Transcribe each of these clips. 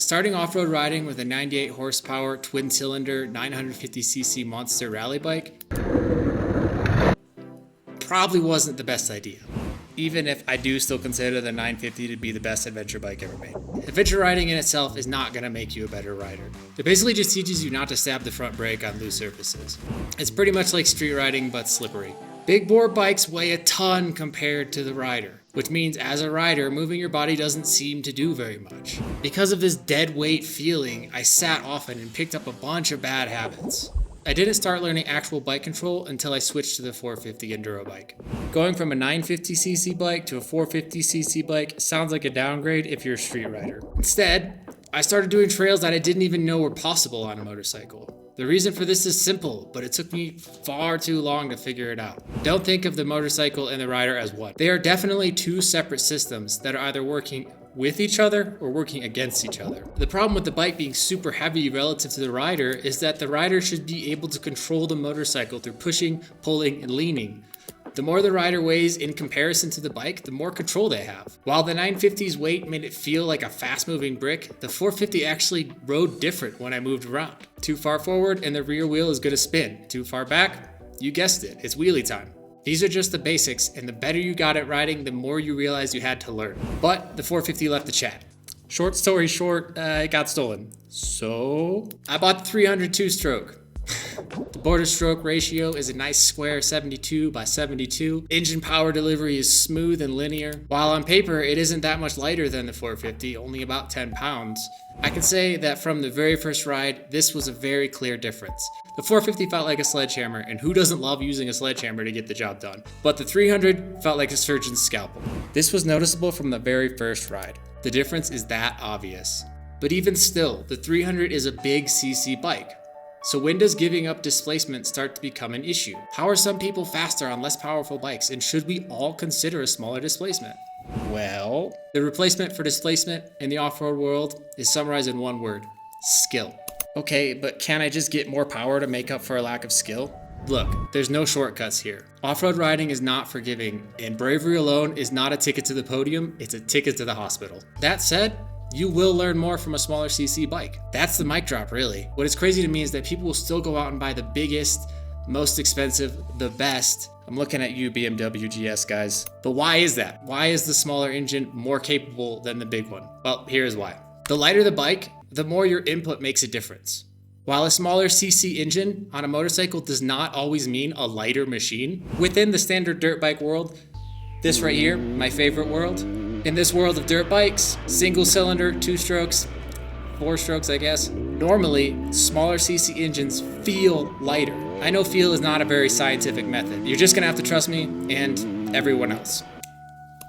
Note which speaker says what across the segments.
Speaker 1: Starting off-road riding with a 98 horsepower twin-cylinder 950cc monster rally bike probably wasn't the best idea, even if I do still consider the 950 to be the best adventure bike ever made. Adventure riding in itself is not going to make you a better rider. It basically just teaches you not to stab the front brake on loose surfaces. It's pretty much like street riding, but slippery. Big bore bikes weigh a ton compared to the rider, which means as a rider, moving your body doesn't seem to do very much. Because of this dead weight feeling, I sat often and picked up a bunch of bad habits. I didn't start learning actual bike control until I switched to the 450 enduro bike. Going from a 950cc bike to a 450cc bike sounds like a downgrade if you're a street rider. Instead, I started doing trails that I didn't even know were possible on a motorcycle. The reason for this is simple, but it took me far too long to figure it out. Don't think of the motorcycle and the rider as one. They are definitely two separate systems that are either working with each other or working against each other. The problem with the bike being super heavy relative to the rider is that the rider should be able to control the motorcycle through pushing, pulling, and leaning. The more the rider weighs in comparison to the bike, the more control they have. While the 950's weight made it feel like a fast-moving brick, the 450 actually rode different when I moved around. Too far forward and the rear wheel is going to spin. Too far back, you guessed it, it's wheelie time. These are just the basics, and the better you got at riding, the more you realize you had to learn. But the 450 left the chat. Short story short, it got stolen. So I bought the 300 two-stroke. The border stroke ratio is a nice square 72 by 72. Engine power delivery is smooth and linear. While on paper it isn't that much lighter than the 450, only about 10 pounds, I can say that from the very first ride, this was a very clear difference. The 450 felt like a sledgehammer, and who doesn't love using a sledgehammer to get the job done? But the 300 felt like a surgeon's scalpel. This was noticeable from the very first ride. The difference is that obvious. But even still, the 300 is a big CC bike. So when does giving up displacement start to become an issue? How are some people faster on less powerful bikes, and should we all consider a smaller displacement? Well, the replacement for displacement in the off-road world is summarized in one word: skill. Okay, but can I just get more power to make up for a lack of skill? Look, there's no shortcuts here. Off-road riding is not forgiving, and bravery alone is not a ticket to the podium, it's a ticket to the hospital. That said, you will learn more from a smaller CC bike. That's the mic drop, really. What is crazy to me is that people will still go out and buy the biggest, most expensive, the best. I'm looking at you, BMW GS guys. But why is that? Why is the smaller engine more capable than the big one? Well, here's why. The lighter the bike, the more your input makes a difference. While a smaller CC engine on a motorcycle does not always mean a lighter machine, within the standard dirt bike world, this right here, my favorite world, in this world of dirt bikes, single cylinder, 2 strokes, 4 strokes, I guess, normally smaller CC engines feel lighter. I know feel is not a very scientific method. You're just gonna have to trust me and everyone else.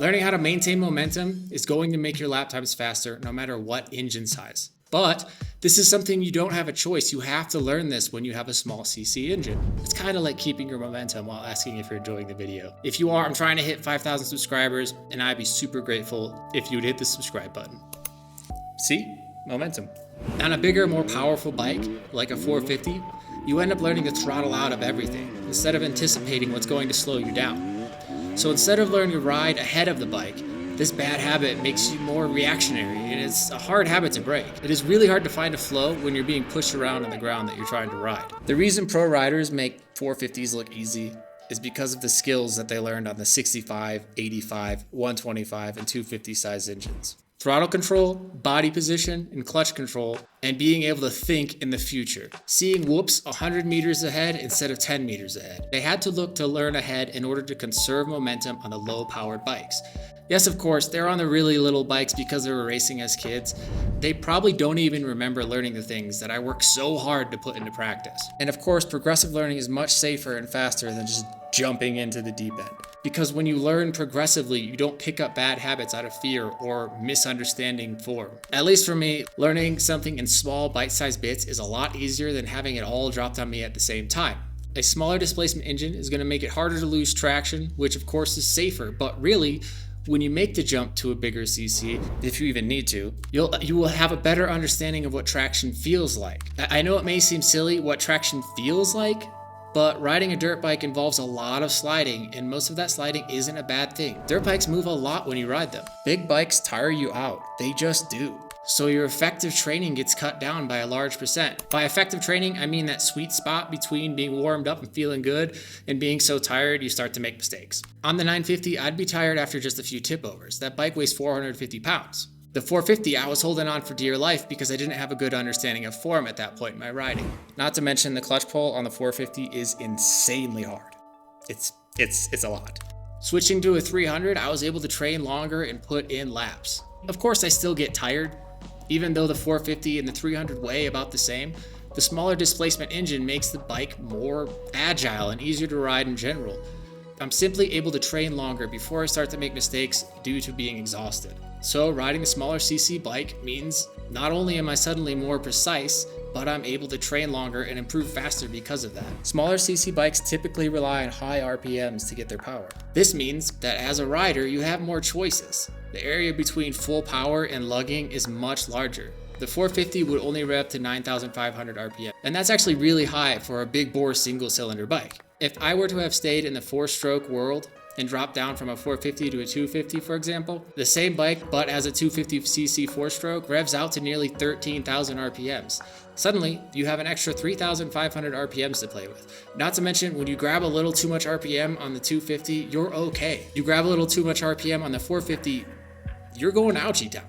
Speaker 1: Learning how to maintain momentum is going to make your lap times faster no matter what engine size. But this is something you don't have a choice. You have to learn this when you have a small CC engine. It's kind of like keeping your momentum while asking if you're enjoying the video. If you are, I'm trying to hit 5,000 subscribers, and I'd be super grateful if you would hit the subscribe button. See? Momentum. On a bigger, more powerful bike, like a 450, you end up learning to throttle out of everything, instead of anticipating what's going to slow you down. So instead of learning to ride ahead of the bike, this bad habit makes you more reactionary, and it's a hard habit to break. It is really hard to find a flow when you're being pushed around on the ground that you're trying to ride. The reason pro riders make 450s look easy is because of the skills that they learned on the 65, 85, 125, and 250 size engines. Throttle control, body position, and clutch control, and being able to think in the future. Seeing whoops 100 meters ahead instead of 10 meters ahead. They had to look to learn ahead in order to conserve momentum on the low-powered bikes. Yes, of course, they're on the really little bikes because they were racing as kids. They probably don't even remember learning the things that I worked so hard to put into practice. And of course, progressive learning is much safer and faster than just jumping into the deep end. Because when you learn progressively, you don't pick up bad habits out of fear or misunderstanding form. At least for me, learning something in small bite-sized bits is a lot easier than having it all dropped on me at the same time. A smaller displacement engine is going to make it harder to lose traction, which of course is safer, but really, when you make the jump to a bigger CC, if you even need to, you will have a better understanding of what traction feels like. I know it may seem silly what traction feels like, but riding a dirt bike involves a lot of sliding, and most of that sliding isn't a bad thing. Dirt bikes move a lot when you ride them. Big bikes tire you out. They just do. So your effective training gets cut down by a large percent. By effective training, I mean that sweet spot between being warmed up and feeling good and being so tired you start to make mistakes. On the 950, I'd be tired after just a few tip overs. That bike weighs 450 pounds. The 450, I was holding on for dear life because I didn't have a good understanding of form at that point in my riding. Not to mention the clutch pull on the 450 is insanely hard. It's a lot. Switching to a 300, I was able to train longer and put in laps. Of course, I still get tired. Even though the 450 and the 300 weigh about the same, the smaller displacement engine makes the bike more agile and easier to ride in general. I'm simply able to train longer before I start to make mistakes due to being exhausted. So riding a smaller CC bike means not only am I suddenly more precise, but I'm able to train longer and improve faster because of that. Smaller CC bikes typically rely on high RPMs to get their power. This means that as a rider, you have more choices. The area between full power and lugging is much larger. The 450 would only rev to 9,500 RPM, and that's actually really high for a big bore single cylinder bike. If I were to have stayed in the 4-stroke world and dropped down from a 450 to a 250, for example, the same bike but as a 250cc 4-stroke revs out to nearly 13,000 RPMs. Suddenly, you have an extra 3,500 RPMs to play with. Not to mention, when you grab a little too much RPM on the 250, you're okay. You grab a little too much RPM on the 450, you're going ouchie down.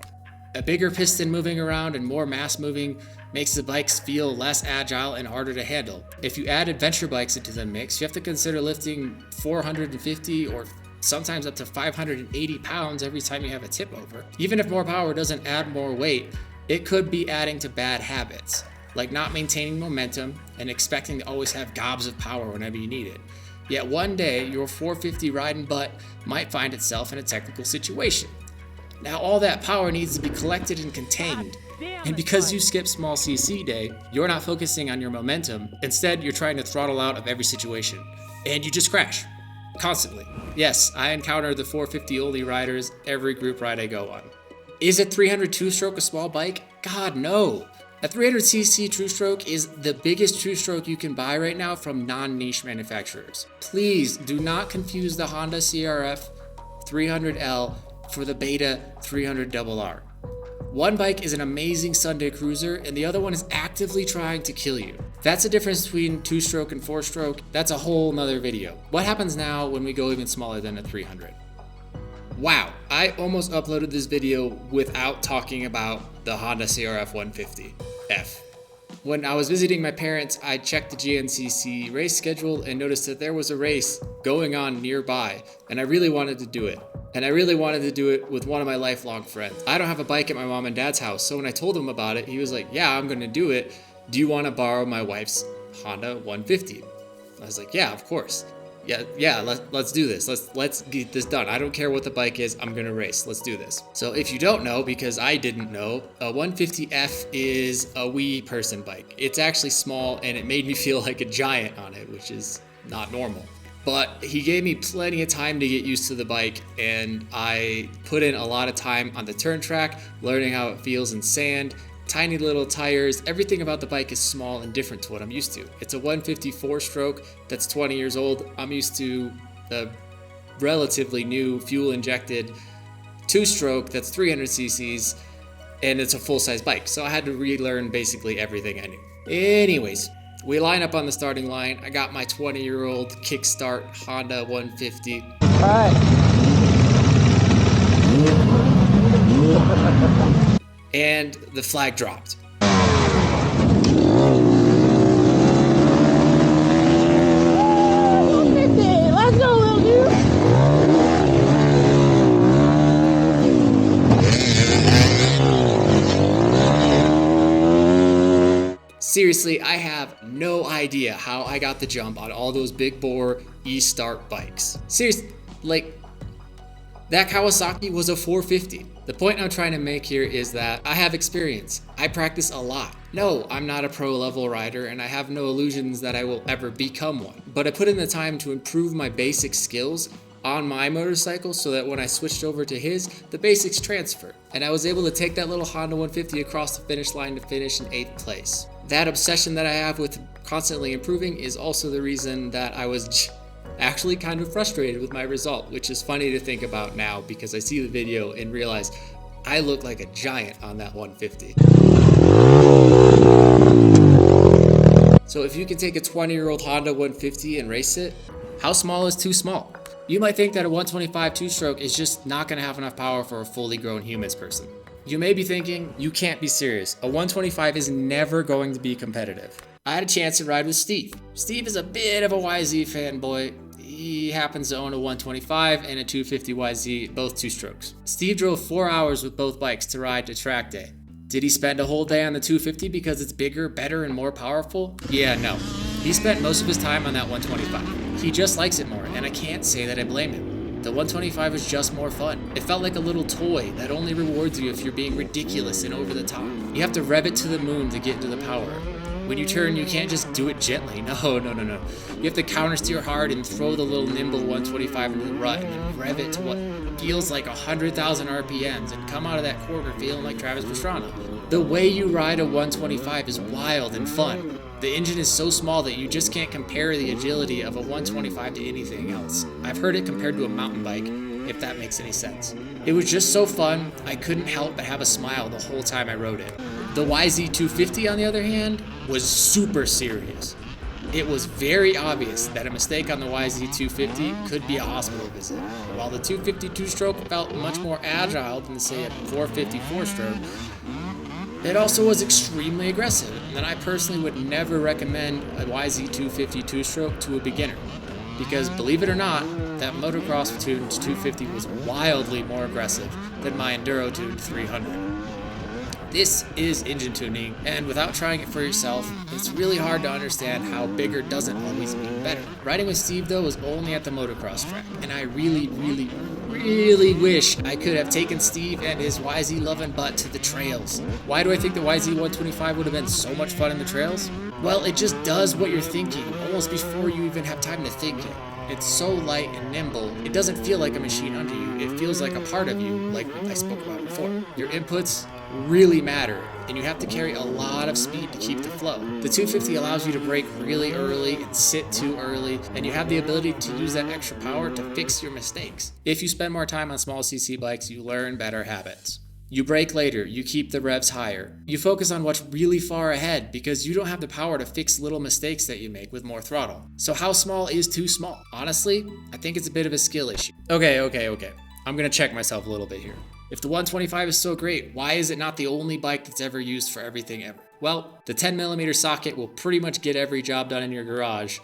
Speaker 1: A bigger piston moving around and more mass moving makes the bikes feel less agile and harder to handle. If you add adventure bikes into the mix, you have to consider lifting 450 or sometimes up to 580 pounds every time you have a tip over. Even if more power doesn't add more weight, it could be adding to bad habits, like not maintaining momentum and expecting to always have gobs of power whenever you need it. Yet one day, your 450 riding butt might find itself in a technical situation. Now all that power needs to be collected and contained. And because you skip small CC day, you're not focusing on your momentum. Instead, you're trying to throttle out of every situation. And you just crash. Constantly. Yes, I encounter the 450 only riders every group ride I go on. Is a 300 two-stroke a small bike? God, no. A 300cc two-stroke is the biggest two-stroke you can buy right now from non-niche manufacturers. Please do not confuse the Honda CRF 300L for the Beta 300RR. One bike is an amazing Sunday cruiser and the other one is actively trying to kill you. That's the difference between 2-stroke and 4-stroke. That's a whole nother video. What happens now when we go even smaller than a 300? Wow, I almost uploaded this video without talking about the Honda CRF 150F. When I was visiting my parents, I checked the GNCC race schedule and noticed that there was a race going on nearby, and I really wanted to do it. And I really wanted to do it with one of my lifelong friends. I don't have a bike at my mom and dad's house, so when I told him about it, he was like, yeah, I'm gonna do it. Do you wanna borrow my wife's Honda 150? I was like, yeah, of course. Yeah, let's do this. Let's get this done. I don't care what the bike is, I'm gonna race. Let's do this. So if you don't know, because I didn't know, a 150F is a wee person bike. It's actually small and it made me feel like a giant on it, which is not normal. But he gave me plenty of time to get used to the bike, and I put in a lot of time on the turn track, learning how it feels in sand, tiny little tires. Everything about the bike is small and different to what I'm used to. It's a 154 stroke that's 20 years old. I'm used to a relatively new fuel injected 2-stroke that's 300 cc's, and it's a full-size bike. So I had to relearn basically everything I knew. Anyways, we line up on the starting line. I got my 20-year-old kickstart Honda 150.
Speaker 2: All right.
Speaker 1: And the flag dropped.
Speaker 2: Let's go, little dude.
Speaker 1: Seriously, I have no idea how I got the jump on all those big bore e-start bikes. Seriously, like, that Kawasaki was a 450. The point I'm trying to make here is that I have experience. I practice a lot. No, I'm not a pro level rider and I have no illusions that I will ever become one. But I put in the time to improve my basic skills on my motorcycle so that when I switched over to his, the basics transferred. And I was able to take that little Honda 150 across the finish line to finish in 8th place. That obsession that I have with constantly improving is also the reason that I was actually kind of frustrated with my result, which is funny to think about now because I see the video and realize I look like a giant on that 150. So if you can take a 20-year-old Honda 150 and race it, how small is too small? You might think that a 125 two-stroke is just not going to have enough power for a fully grown humans person. You may be thinking, you can't be serious. A 125 is never going to be competitive. I had a chance to ride with Steve. Steve is a bit of a YZ fanboy. He happens to own a 125 and a 250 YZ, both two-strokes. Steve drove 4 hours with both bikes to ride to track day. Did he spend a whole day on the 250 because it's bigger, better, and more powerful? Yeah, no. He spent most of his time on that 125. He just likes it more, and I can't say that I blame him. The 125 was just more fun. It felt like a little toy that only rewards you if you're being ridiculous and over the top. You have to rev it to the moon to get into the power. When you turn, you can't just do it gently. No. You have to countersteer hard and throw the little nimble 125 into the rut and then rev it to what feels like 100,000 RPMs and come out of that corner feeling like Travis Pastrana. The way you ride a 125 is wild and fun. The engine is so small that you just can't compare the agility of a 125 to anything else. I've heard it compared to a mountain bike, if that makes any sense. It was just so fun, I couldn't help but have a smile the whole time I rode it. The YZ250, on the other hand, was super serious. It was very obvious that a mistake on the YZ250 could be a hospital visit. While the 250 two-stroke felt much more agile than, say, a 450 four-stroke, it also was extremely aggressive, and I personally would never recommend a YZ250 two-stroke to a beginner. Because believe it or not, that motocross tuned 250 was wildly more aggressive than my enduro tuned 300. This is engine tuning, and without trying it for yourself, it's really hard to understand how bigger doesn't always mean better. Riding with Steve, though, was only at the motocross track, and I really wish I could have taken Steve and his YZ loving butt to the trails. Why do I think the YZ 125 would have been so much fun in the trails? Well, it just does what you're thinking, almost before you even have time to think it. It's so light and nimble, it doesn't feel like a machine under you, it feels like a part of you, like I spoke about before. Your inputs really matter, and you have to carry a lot of speed to keep the flow. The 250 allows you to brake really early and sit too early, and you have the ability to use that extra power to fix your mistakes. If you spend more time on small CC bikes, you learn better habits. You brake later, you keep the revs higher. You focus on what's really far ahead because you don't have the power to fix little mistakes that you make with more throttle. So how small is too small? Honestly, I think it's a bit of a skill issue. Okay. I'm gonna check myself a little bit here. If the 125 is so great, why is it not the only bike that's ever used for everything ever? Well, the 10mm socket will pretty much get every job done in your garage,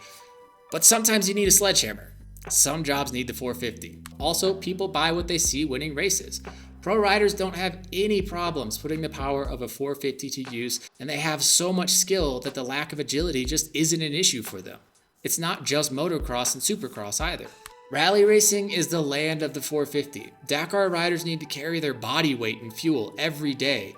Speaker 1: but sometimes you need a sledgehammer. Some jobs need the 450. Also, people buy what they see winning races. Pro riders don't have any problems putting the power of a 450 to use, and they have so much skill that the lack of agility just isn't an issue for them. It's not just motocross and supercross either. Rally racing is the land of the 450. Dakar riders need to carry their body weight in fuel every day,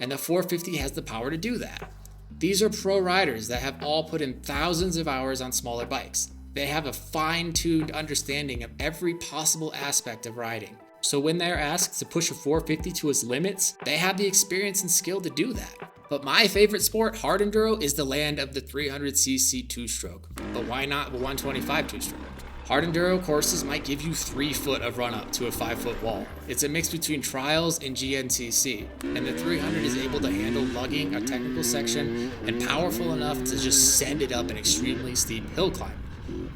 Speaker 1: and the 450 has the power to do that. These are pro riders that have all put in thousands of hours on smaller bikes. They have a fine-tuned understanding of every possible aspect of riding. So when they're asked to push a 450 to its limits, they have the experience and skill to do that. But my favorite sport, hard enduro, is the land of the 300cc two-stroke. But why not the 125 two-stroke? Hard enduro courses might give you 3 foot of run up to a 5-foot wall. It's a mix between trials and GNCC, and the 300 is able to handle lugging a technical section and powerful enough to just send it up an extremely steep hill climb.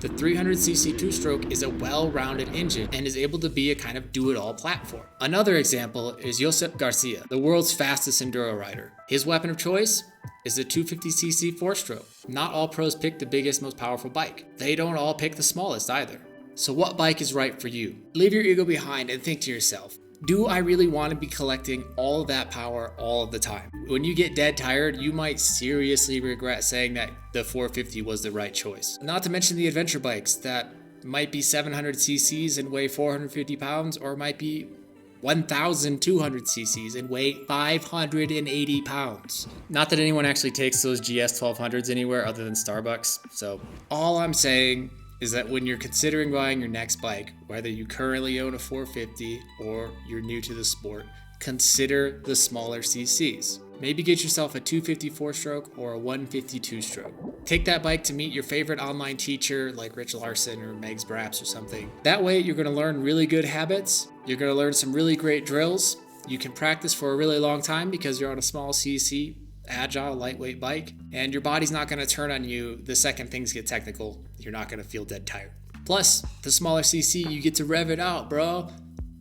Speaker 1: The 300cc two-stroke is a well-rounded engine and is able to be a kind of do-it-all platform. Another example is Josep Garcia, the world's fastest enduro rider. His weapon of choice is the 250cc four-stroke. Not all pros pick the biggest, most powerful bike. They don't all pick the smallest either. So what bike is right for you? Leave your ego behind and think to yourself, do I really want to be collecting all of that power all of the time? When you get dead tired, you might seriously regret saying that the 450 was the right choice. Not to mention the adventure bikes that might be 700 cc's and weigh 450 pounds, or might be 1,200 cc's and weigh 580 pounds. Not that anyone actually takes those GS 1200s anywhere other than Starbucks. So all I'm saying is that when you're considering buying your next bike, whether you currently own a 450 or you're new to the sport, consider the smaller CCs. Maybe get yourself a 250 4-stroke or a 150 2-stroke. Take that bike to meet your favorite online teacher like Rich Larson or Megs Braps or something. That way you're going to learn really good habits, you're going to learn some really great drills, You can practice for a really long time because you're on a small CC, agile, lightweight bike, and your body's not going to turn on you the second things get technical. You're not going to feel dead tired. Plus, the smaller CC, you get to rev it out, bro.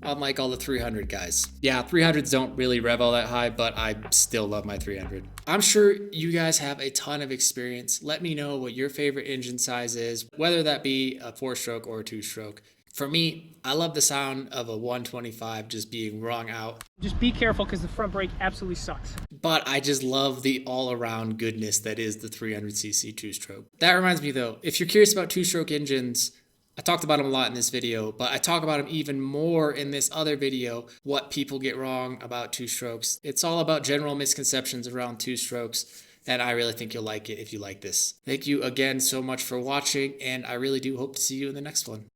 Speaker 1: Unlike all the 300 guys. Yeah, 300s don't really rev all that high, but I still love my 300. I'm sure you guys have a ton of experience. Let me know what your favorite engine size is, whether that be a 4-stroke or a 2-stroke. For me, I love the sound of a 125 just being wrung out.
Speaker 3: Just be careful because the front brake absolutely sucks.
Speaker 1: But I just love the all-around goodness that is the 300cc 2-stroke. That reminds me though, if you're curious about 2-stroke engines, I talked about them a lot in this video, but I talk about them even more in this other video, what people get wrong about 2-strokes. It's all about general misconceptions around 2-strokes, and I really think you'll like it if you like this. Thank you again so much for watching, and I really do hope to see you in the next one.